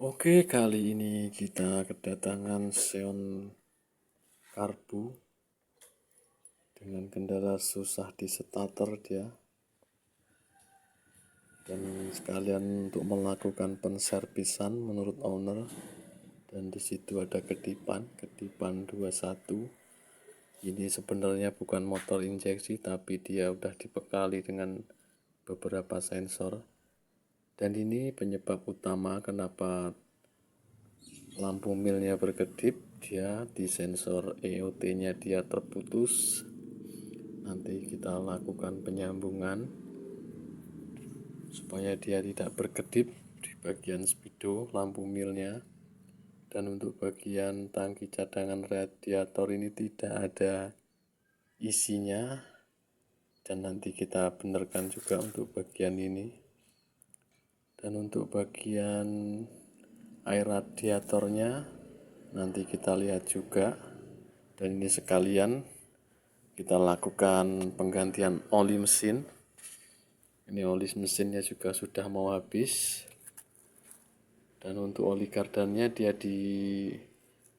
Oke, kali ini kita kedatangan Xeon Karbu dengan kendala susah di starter dia, dan sekalian untuk melakukan penservisan menurut owner. Dan di situ ada kedipan 21. Ini sebenarnya bukan motor injeksi, tapi dia udah dibekali dengan beberapa sensor. Dan ini penyebab utama kenapa lampu milnya berkedip. Dia di sensor EOT-nya dia terputus. Nanti kita lakukan penyambungan supaya dia tidak berkedip di bagian speedo lampu milnya. Dan untuk bagian tangki cadangan radiator ini tidak ada isinya, dan nanti kita benarkan juga untuk bagian ini. Dan untuk bagian air radiatornya nanti kita lihat juga. Dan ini sekalian kita lakukan penggantian oli mesin. Ini oli mesinnya juga sudah mau habis. Dan untuk oli kardannya dia di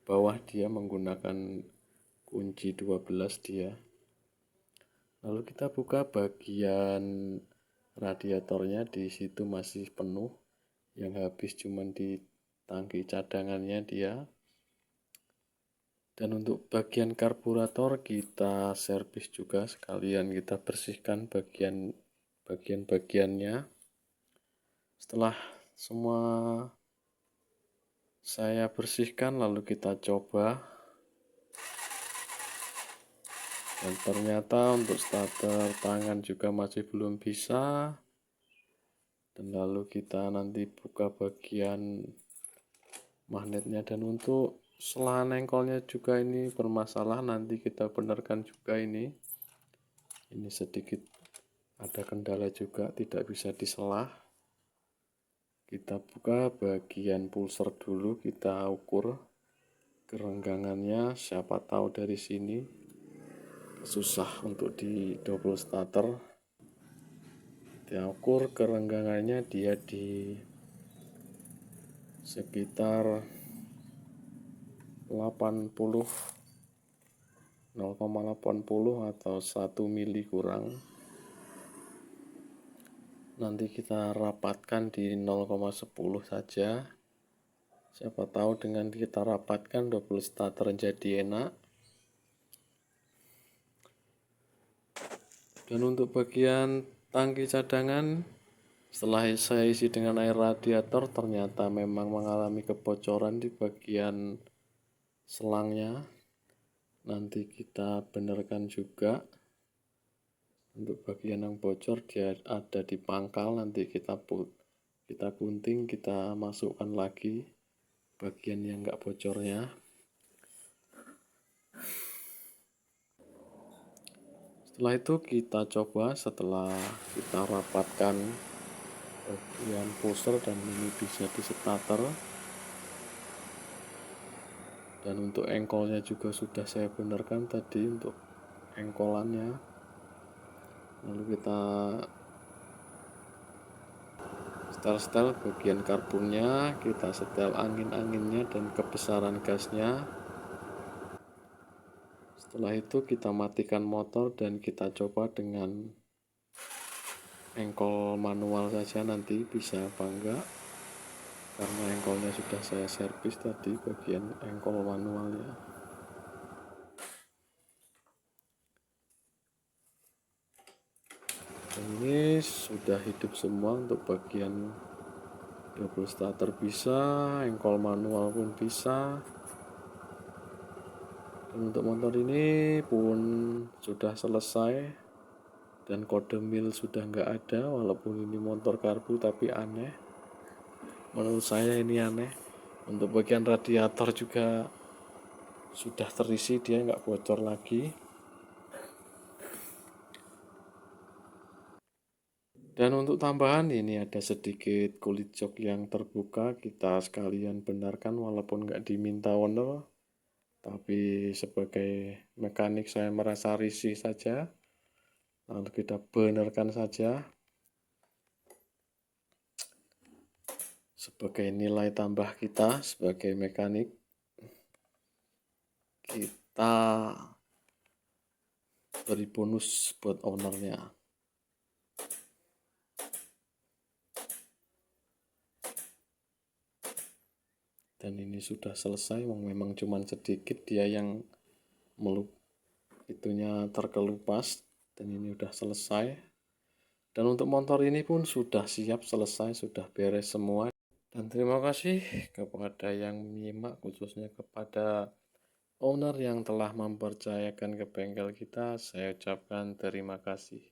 bawah, dia menggunakan kunci 12 dia. Lalu kita buka bagian radiatornya, di situ masih penuh. Yang habis cuman di tangki cadangannya dia. Dan untuk bagian karburator kita servis juga, sekalian kita bersihkan bagian-bagiannya. Setelah semua saya bersihkan, lalu kita coba. Dan ternyata untuk starter tangan juga masih belum bisa. Dan lalu kita nanti buka bagian magnetnya. Dan untuk selahan engkolnya juga ini bermasalah, nanti kita benarkan juga ini. Ini sedikit ada kendala juga, tidak bisa diselah. Kita buka bagian pulser dulu, kita ukur kerenggangannya. Siapa tahu dari sini susah untuk di double starter. Kita ukur kerenggangannya, dia di sekitar 0,80 atau 1 mili kurang. Nanti kita rapatkan di 0,10 saja. Siapa tahu dengan kita rapatkan double starter jadi enak. Dan untuk bagian tangki cadangan, setelah saya isi dengan air radiator, ternyata memang mengalami kebocoran di bagian selangnya. Nanti kita benarkan juga. Untuk bagian yang bocor dia ada di pangkal, nanti kita gunting, kita masukkan lagi bagian yang enggak bocornya. Setelah itu kita coba, setelah kita rapatkan bagian pusher dan ini bisa di starter. Dan untuk engkolnya juga sudah saya benarkan tadi untuk engkolannya. Lalu kita setel bagian karbonnya, kita setel angin-anginnya dan kebesaran gasnya. Setelah itu kita matikan motor dan kita coba dengan engkol manual saja, nanti bisa apa enggak. Karena engkolnya sudah saya servis tadi, bagian engkol manualnya. Ini sudah hidup semua, untuk bagian double starter bisa, engkol manual pun bisa. Dan untuk motor ini pun sudah selesai, dan kode mil sudah nggak ada. Walaupun ini motor karbu tapi aneh, menurut saya ini aneh. Untuk bagian radiator juga sudah terisi, dia nggak bocor lagi. Dan untuk tambahan, ini ada sedikit kulit jok yang terbuka, kita sekalian benarkan walaupun nggak diminta owner. Tapi sebagai mekanik saya merasa risih saja, lalu kita benarkan saja. sebagai nilai tambah kita sebagai mekanik, kita beri bonus buat ownernya. Dan ini sudah selesai, memang cuma sedikit dia yang itunya terkelupas, dan ini udah selesai. Dan untuk motor ini pun sudah siap selesai, sudah beres semua. Dan terima kasih kepada yang menyimak, khususnya kepada owner yang telah mempercayakan ke bengkel kita. Saya ucapkan terima kasih.